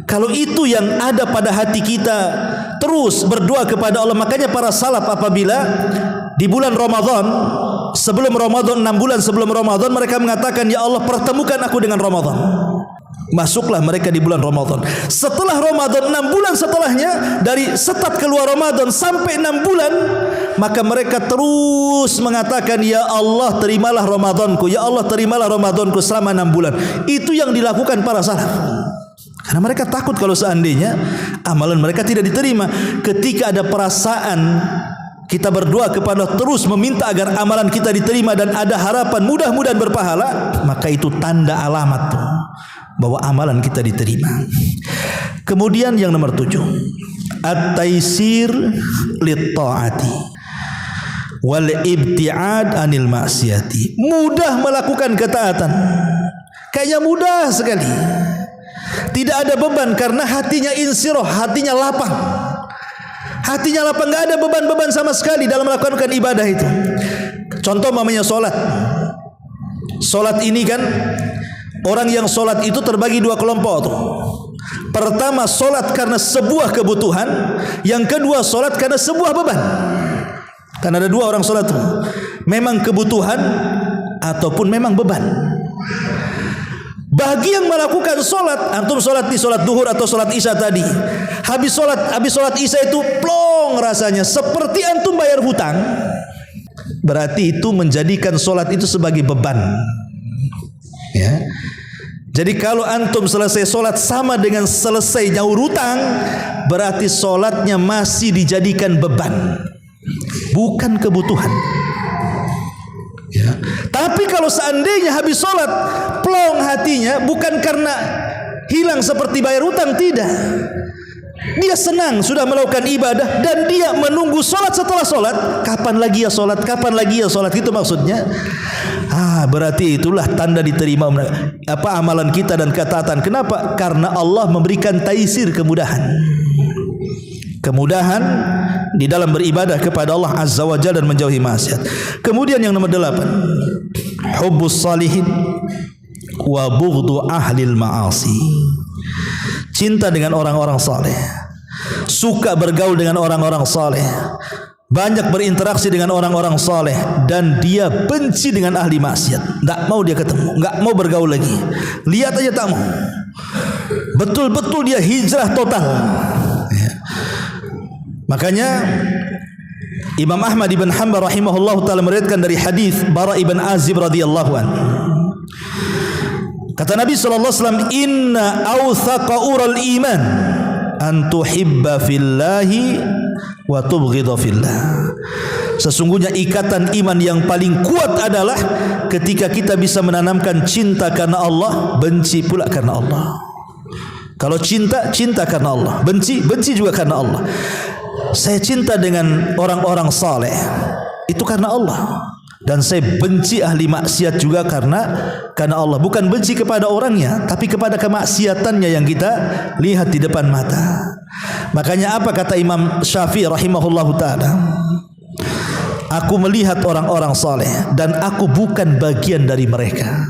Kalau itu yang ada pada hati kita, terus berdoa kepada Allah. Makanya para salaf apabila di bulan Ramadan, sebelum Ramadan, 6 bulan sebelum Ramadan, mereka mengatakan, ya Allah pertemukan aku dengan Ramadan. Masuklah mereka di bulan Ramadan. Setelah Ramadan, 6 bulan setelahnya, dari start keluar Ramadan sampai 6 bulan, maka mereka terus mengatakan, ya Allah terimalah Ramadanku, ya Allah terimalah Ramadanku selama 6 bulan. Itu yang dilakukan para salaf. Karena mereka takut kalau seandainya amalan mereka tidak diterima. Ketika ada perasaan kita berdoa kepada Allah, terus meminta agar amalan kita diterima dan ada harapan mudah-mudahan berpahala, maka itu tanda alamat bahwa amalan kita diterima. Kemudian yang nomor 7, at-taisir lit-ta'ati wal ibti'ad anil maksiati. Mudah melakukan ketaatan. Kayaknya mudah sekali. Tidak ada beban karena hatinya insirah, hatinya lapang. Hatinya lapang, enggak ada beban-beban sama sekali dalam melakukan ibadah itu. Contoh namanya salat. Salat ini kan, orang yang salat itu terbagi dua kelompok tuh. Pertama salat karena sebuah kebutuhan, yang kedua salat karena sebuah beban. Karena ada dua orang salat tuh. Memang kebutuhan ataupun memang beban. Bagi yang melakukan solat, antum solat di solat duhur atau solat isya tadi, habis solat isya itu plong rasanya seperti antum bayar hutang. Berarti itu menjadikan solat itu sebagai beban. Ya. Jadi kalau antum selesai solat sama dengan selesai nyaur hutang, berarti solatnya masih dijadikan beban, bukan kebutuhan. Ya. Tapi kalau seandainya habis sholat plong hatinya, bukan karena hilang seperti bayar hutang, tidak. Dia senang sudah melakukan ibadah dan dia menunggu sholat setelah sholat. Kapan lagi ya sholat? Kapan lagi ya sholat? Itu maksudnya. Berarti itulah tanda diterima amalan kita dan ketaatan. Kenapa? Karena Allah memberikan taisir, kemudahan. Kemudahan di dalam beribadah kepada Allah Azza wa Jalla dan menjauhi maksiat. Kemudian yang nomor 8, hubbus salihin wa bughdu ahlil ma'asi. Cinta dengan orang-orang saleh, suka bergaul dengan orang-orang saleh, banyak berinteraksi dengan orang-orang saleh, dan dia benci dengan ahli maksiat. Tak mau dia ketemu, enggak mau bergaul lagi. Lihat aja tak mau. Betul-betul dia hijrah total. Makanya Imam Ahmad ibn Hanbal rahimahullah ta'ala meriwayatkan dari hadis Bara ibn Azib radhiyallahu anhu. Kata Nabi sallallahu alaihi wasallam, inna awthaqa ural iman an tuhibba fillahi wa tubghidha fillah. Sesungguhnya ikatan iman yang paling kuat adalah ketika kita bisa menanamkan cinta karena Allah, benci pula karena Allah. Kalau cinta, cinta karena Allah, benci juga karena Allah. Saya cinta dengan orang-orang saleh itu karena Allah, dan saya benci ahli maksiat juga karena Allah. Bukan benci kepada orangnya, tapi kepada kemaksiatannya yang kita lihat di depan mata. Makanya apa kata Imam Syafi'i rahimahullahu ta'ala, aku melihat orang-orang saleh dan aku bukan bagian dari mereka.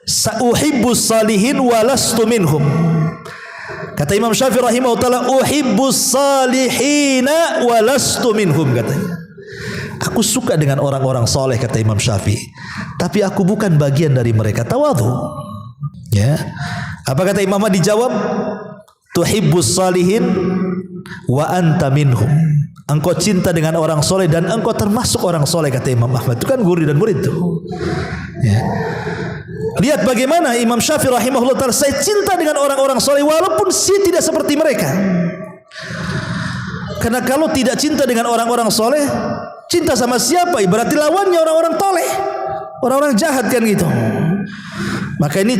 Sa'uhibbus salihin walastu minhum. Kata Imam Syafi'i rahimahullah ta'ala, uhibbus salihina walastu minhum, katanya. Aku suka dengan orang-orang soleh, kata Imam Syafi'i, tapi aku bukan bagian dari mereka. Tawadhu. Ya. Apa kata Imam Ahmad dijawab? Tuhibbus salihin wa anta minhum. Engkau cinta dengan orang soleh dan engkau termasuk orang soleh, kata Imam Ahmad. Itu kan guru dan murid itu. Ya. Lihat bagaimana Imam Syafi'i rahimahullah ta'ala, saya cinta dengan orang-orang soleh walaupun saya tidak seperti mereka. Karena kalau tidak cinta dengan orang-orang soleh, cinta sama siapa? Berarti lawannya orang-orang toleh, orang-orang jahat kan gitu. Maka ini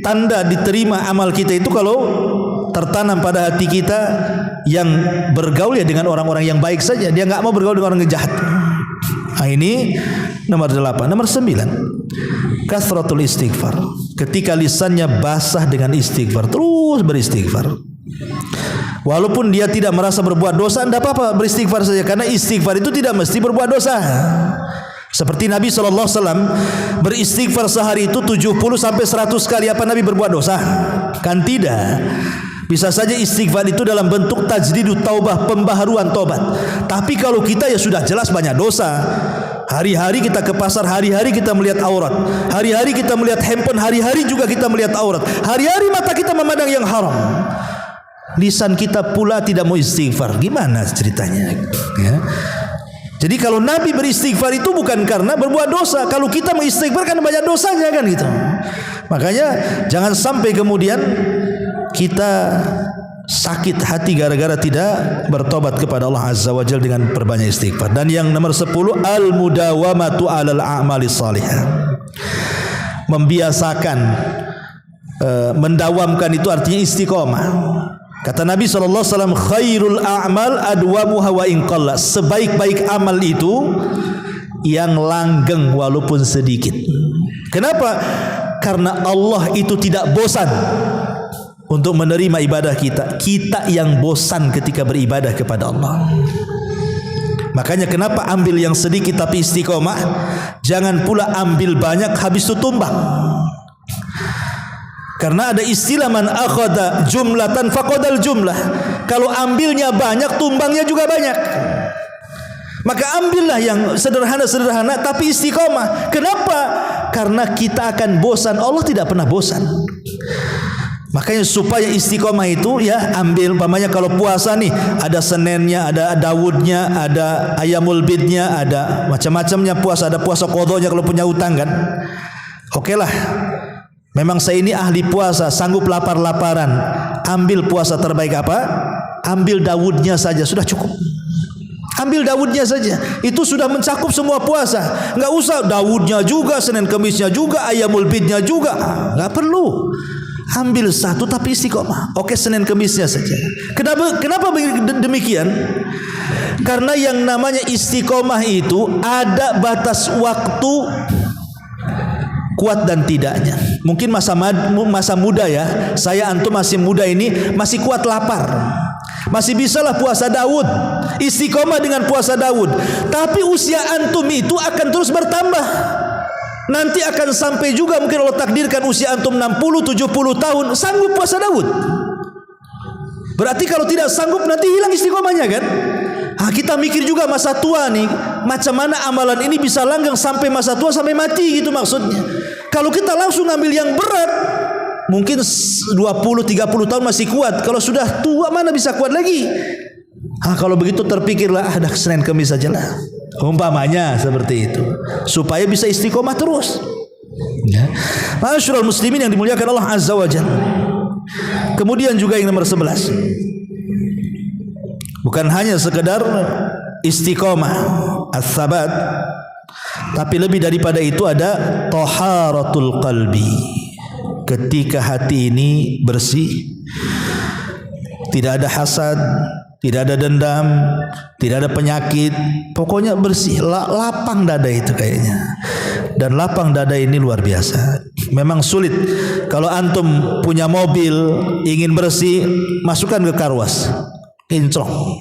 tanda diterima amal kita itu kalau tertanam pada hati kita yang bergaul ya dengan orang-orang yang baik saja. Dia nggak mau bergaul dengan orang yang jahat. Nah, ini nomor 8. Nomor 9, kasratul istighfar. Ketika lisannya basah dengan istighfar, terus beristighfar. Walaupun dia tidak merasa berbuat dosa, tidak apa-apa beristighfar saja, karena istighfar itu tidak mesti berbuat dosa. Seperti Nabi SAW beristighfar sehari itu 70 sampai 100 kali. Apa Nabi berbuat dosa? Kan tidak. Bisa saja istighfar itu dalam bentuk tajdidut taubah, pembaharuan tobat. Tapi kalau kita ya sudah jelas banyak dosa. Hari-hari kita ke pasar, hari-hari kita melihat aurat, hari-hari kita melihat handphone, hari-hari juga kita melihat aurat, hari-hari mata kita memandang yang haram. Lisan kita pula tidak mau istighfar. Gimana ceritanya? Ya. Jadi kalau Nabi beristighfar itu bukan karena berbuat dosa. Kalau kita mengistighfar karena banyak dosanya kan gitu. Makanya jangan sampai kemudian kita sakit hati gara-gara tidak bertobat kepada Allah Azza wa Jalla dengan perbanyak istighfar. Dan yang nomor 10, al-mudawamatu 'alal a'mali shalihah. Membiasakan, mendawamkan itu artinya istiqomah. Kata Nabi SAW, khairul a'mal adwamuha wa in qalla. Sebaik-baik amal itu yang langgeng walaupun sedikit. Kenapa? Karena Allah itu tidak bosan untuk menerima ibadah kita. Kita yang bosan ketika beribadah kepada Allah. Makanya kenapa ambil yang sedikit tapi istiqomah? Jangan pula ambil banyak habis itu tumbang. Karena ada istilah man akhadha jumlatan faqadal jumlah. Kalau ambilnya banyak, tumbangnya juga banyak. Maka ambillah yang sederhana-sederhana tapi istiqomah. Kenapa? Karena kita akan bosan. Allah tidak pernah bosan. Makanya supaya istiqomah itu ya ambil, umpamanya kalau puasa nih ada Seninnya, ada Daudnya, ada Ayamul Bidnya, ada macam-macamnya puasa, ada puasa qadhonya kalau punya utang kan. Oke lah. Memang saya ini ahli puasa, sanggup lapar-laparan. Ambil puasa terbaik apa? Ambil Daudnya saja, sudah cukup. Ambil Daudnya saja, itu sudah mencakup semua puasa. Enggak usah Daudnya juga, Senin Kemisnya juga, Ayamul Bidnya juga. Enggak perlu. Ambil satu tapi istiqomah. Oke, Senin Kemisnya saja. Kenapa demikian? Karena yang namanya istiqomah itu ada batas waktu kuat dan tidaknya. Mungkin masa muda ya, saya antum masih muda ini masih kuat lapar, masih bisalah puasa Daud, istiqomah dengan puasa Daud. Tapi usia antum itu akan terus bertambah. Nanti akan sampai juga mungkin Allah takdirkan usia antum 60-70 tahun sanggup puasa Daud. Berarti kalau tidak sanggup nanti hilang istiqomahnya kan? Kita mikir juga masa tua nih, macam mana amalan ini bisa langgeng sampai masa tua, sampai mati gitu maksudnya. Kalau kita langsung ambil yang berat, mungkin 20-30 tahun masih kuat. Kalau sudah tua mana bisa kuat lagi? Kalau begitu terpikirlah ada Senin Kemis saja lah. Umpamanya seperti itu, supaya bisa istiqomah terus. Ya. Ma'asyiral muslimin yang dimuliakan Allah Azza wa Jalla. Kemudian juga yang nomor 11, bukan hanya sekedar istiqomah, as-sabat, tapi lebih daripada itu ada taharatul qalbi. Ketika hati ini bersih, tidak ada hasad, tidak ada dendam, tidak ada penyakit, pokoknya bersih, lapang dada itu kayaknya. Dan lapang dada ini luar biasa. Memang sulit. Kalau antum punya mobil ingin bersih, masukkan ke karwas, kinclong.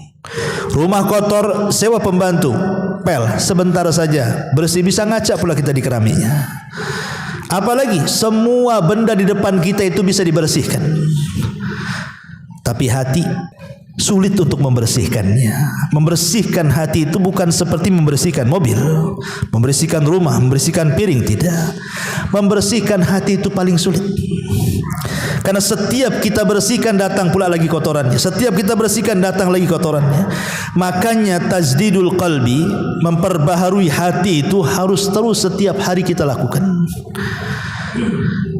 Rumah kotor, sewa pembantu, pel, sebentar saja bersih, bisa ngaca pula kita di keraminya. Apalagi semua benda di depan kita itu bisa dibersihkan. Tapi hati sulit untuk membersihkannya. Membersihkan hati itu bukan seperti membersihkan mobil, membersihkan rumah, membersihkan piring, tidak. Membersihkan hati itu paling sulit. Karena setiap kita bersihkan datang pula lagi kotorannya. Setiap kita bersihkan datang lagi kotorannya. Makanya tajdidul qalbi, memperbaharui hati itu harus terus setiap hari kita lakukan.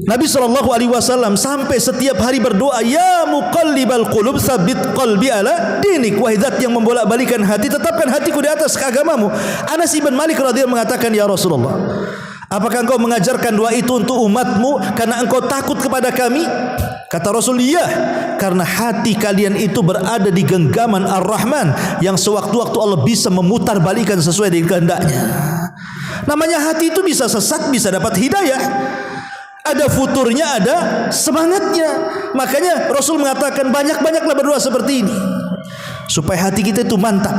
Nabi SAW sampai setiap hari berdoa, ya muqallibal qulub tsabbit qalbi ala dinik. Wahai zat yang membolak-balikan hati, tetapkan hatiku di atas keagamamu. Anas ibn Malik radhiyallahu mengatakan, ya Rasulullah, apakah engkau mengajarkan doa itu untuk umatmu karena engkau takut kepada kami? Kata Rasul, iya, karena hati kalian itu berada di genggaman Ar-Rahman yang sewaktu-waktu Allah bisa memutar balikan sesuai dengan kehendaknya. Namanya hati itu bisa sesat, bisa dapat hidayah. ada futurnya, ada semangatnya. Makanya Rasul mengatakan banyak-banyaklah berdoa seperti ini supaya hati kita itu mantap.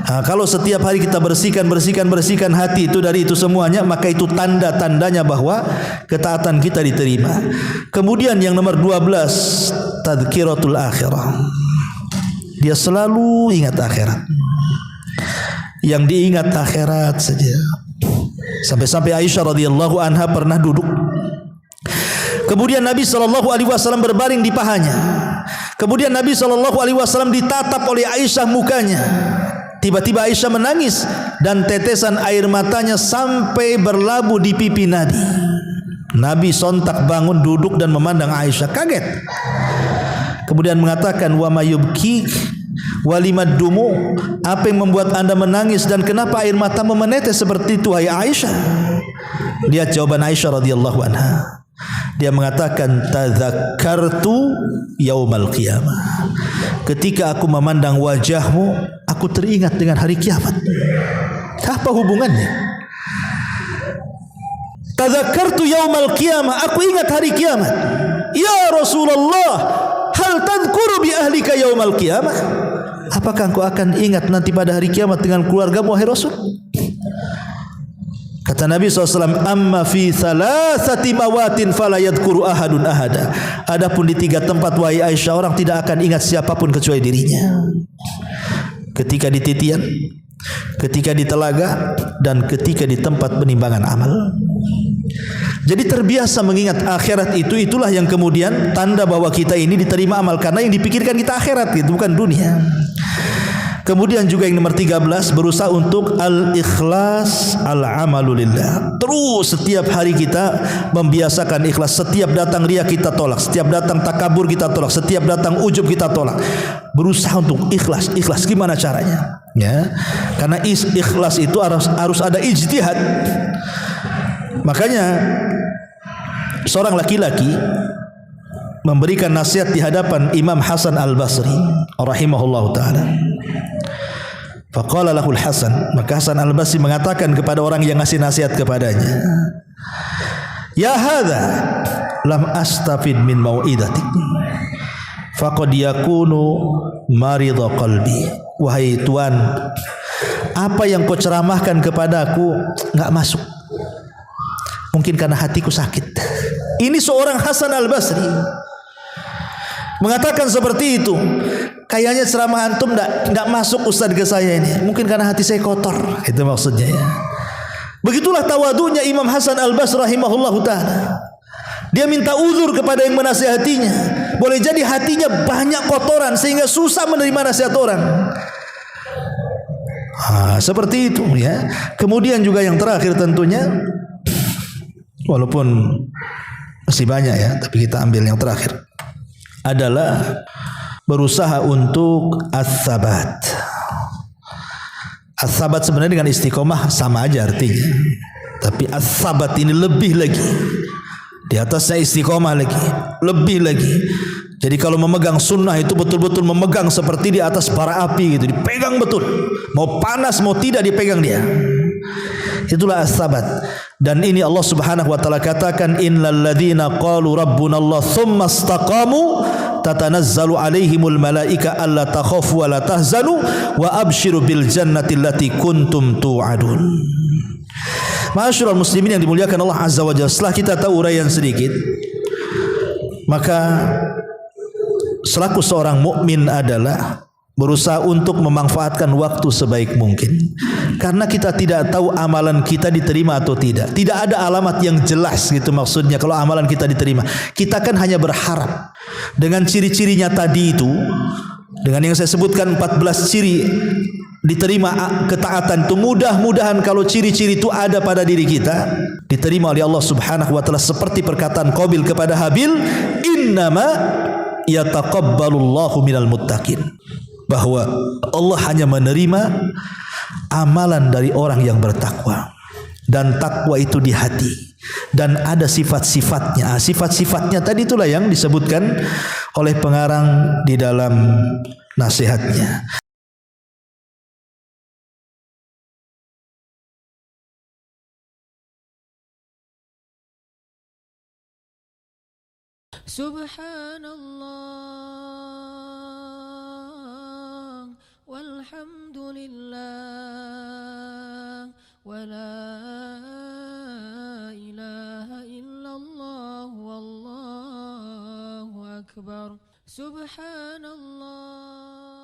Nah, kalau setiap hari kita bersihkan hati itu dari itu semuanya, maka itu tanda-tandanya bahwa ketaatan kita diterima. Kemudian yang nomor 12, tadzkiratul akhirah. Dia selalu ingat akhirat. Yang diingat akhirat saja. Sampai-sampai Aisyah radhiyallahu anha pernah duduk. Kemudian Nabi SAW berbaring di pahanya. Kemudian Nabi SAW ditatap oleh Aisyah mukanya. Tiba-tiba Aisyah menangis dan tetesan air matanya sampai berlabuh di pipi Nabi. Nabi sontak bangun duduk dan memandang Aisyah, kaget. Kemudian mengatakan, wa mayubki walimad dumu, apa yang membuat anda menangis dan kenapa air mata menetes seperti itu wahai Aisyah? Lihat jawaban Aisyah radhiyallahu anha. Dia mengatakan, tadzakkartu yaumal qiyamah. Ketika aku memandang wajahmu, aku teringat dengan hari kiamat. Apa hubungannya? Tadzakkartu yaumal qiyamah, aku ingat hari kiamat. Ya Rasulullah, hal tadhkuru bi ahlika yaumal qiyamah? Apakah engkau akan ingat nanti pada hari kiamat dengan keluargamu wahai Rasul? Kata Nabi SAW, amma fi thalathati mawatin fala yadhkuru ahadun ahada. Adapun di 3 tempat wahai Aisyah, orang tidak akan ingat siapapun kecuali dirinya. Ketika di titian, ketika di telaga, dan ketika di tempat penimbangan amal. Jadi terbiasa mengingat akhirat itulah yang kemudian tanda bahwa kita ini diterima amal, karena yang dipikirkan kita akhirat itu bukan dunia. Kemudian juga yang nomor 13, berusaha untuk al-ikhlas al-amalulillah. Terus setiap hari kita membiasakan ikhlas. Setiap datang riya kita tolak, setiap datang takabur kita tolak, setiap datang ujub kita tolak. Berusaha untuk ikhlas. Ikhlas gimana caranya? Ya, karena ikhlas itu harus ada ijtihad. Makanya seorang laki-laki memberikan nasihat di hadapan Imam Hasan Al-Basri rahimahullahu taala. Faqala lahul Hasan, maka Hasan Al-Basri mengatakan kepada orang yang ngasih nasihat kepadanya, ya hadza lam astafid min mau'idatik faqad yakunu maridha qalbi. Wahai tuan, apa yang kau ceramahkan kepadaku enggak masuk, mungkin karena hatiku sakit. Ini seorang Hasan Al-Basri mengatakan seperti itu. Kayaknya ceramah antum enggak masuk Ustaz ke saya ini, mungkin karena hati saya kotor. Itu maksudnya ya. Begitulah tawadunya Imam Hasan Al-Basri rahimahullahu taala. Dia minta uzur kepada yang menasihatinya. Boleh jadi hatinya banyak kotoran sehingga susah menerima nasihat orang. Seperti itu ya. Kemudian juga yang terakhir tentunya, walaupun masih banyak ya, tapi kita ambil yang terakhir, adalah berusaha untuk as-sabat. As-sabat sebenarnya dengan istiqomah sama aja artinya, tapi as-sabat ini lebih lagi. Di atasnya istiqomah lagi, lebih lagi. Jadi kalau memegang sunnah itu betul-betul memegang seperti di atas bara api gitu, dipegang betul. Mau panas mau tidak dipegang dia. Itulah as-sabat. Dan ini Allah Subhanahu wa taala katakan, innal ladzina qalu rabbunallah tsumma istaqamu tatanazzalu alaihimul malaika alla takhafu wa la tahzanu wa abshiru bil jannati allati kuntum tu'adun. Ma'asyiral muslimin yang dimuliakan Allah Azza wa Jalla, setelah kita tahu uraian sedikit, maka selaku seorang mukmin adalah berusaha untuk memanfaatkan waktu sebaik mungkin. Karena kita tidak tahu amalan kita diterima atau tidak. Tidak ada alamat yang jelas gitu maksudnya kalau amalan kita diterima. Kita kan hanya berharap dengan ciri-cirinya tadi itu, dengan yang saya sebutkan 14 ciri diterima ketaatan itu, mudah-mudahan kalau ciri-ciri itu ada pada diri kita, diterima oleh Allah Subhanahu wa taala, seperti perkataan Qabil kepada Habil, innama yataqabbalullahu minal muttaqin, bahwa Allah hanya menerima amalan dari orang yang bertakwa. Dan takwa itu di hati, dan ada sifat-sifatnya. Sifat-sifatnya tadi itulah yang disebutkan oleh pengarang di dalam nasihatnya. Subhanallah walhamdulillah wa la ilaha illallah wallahu akbar. Subhanallah.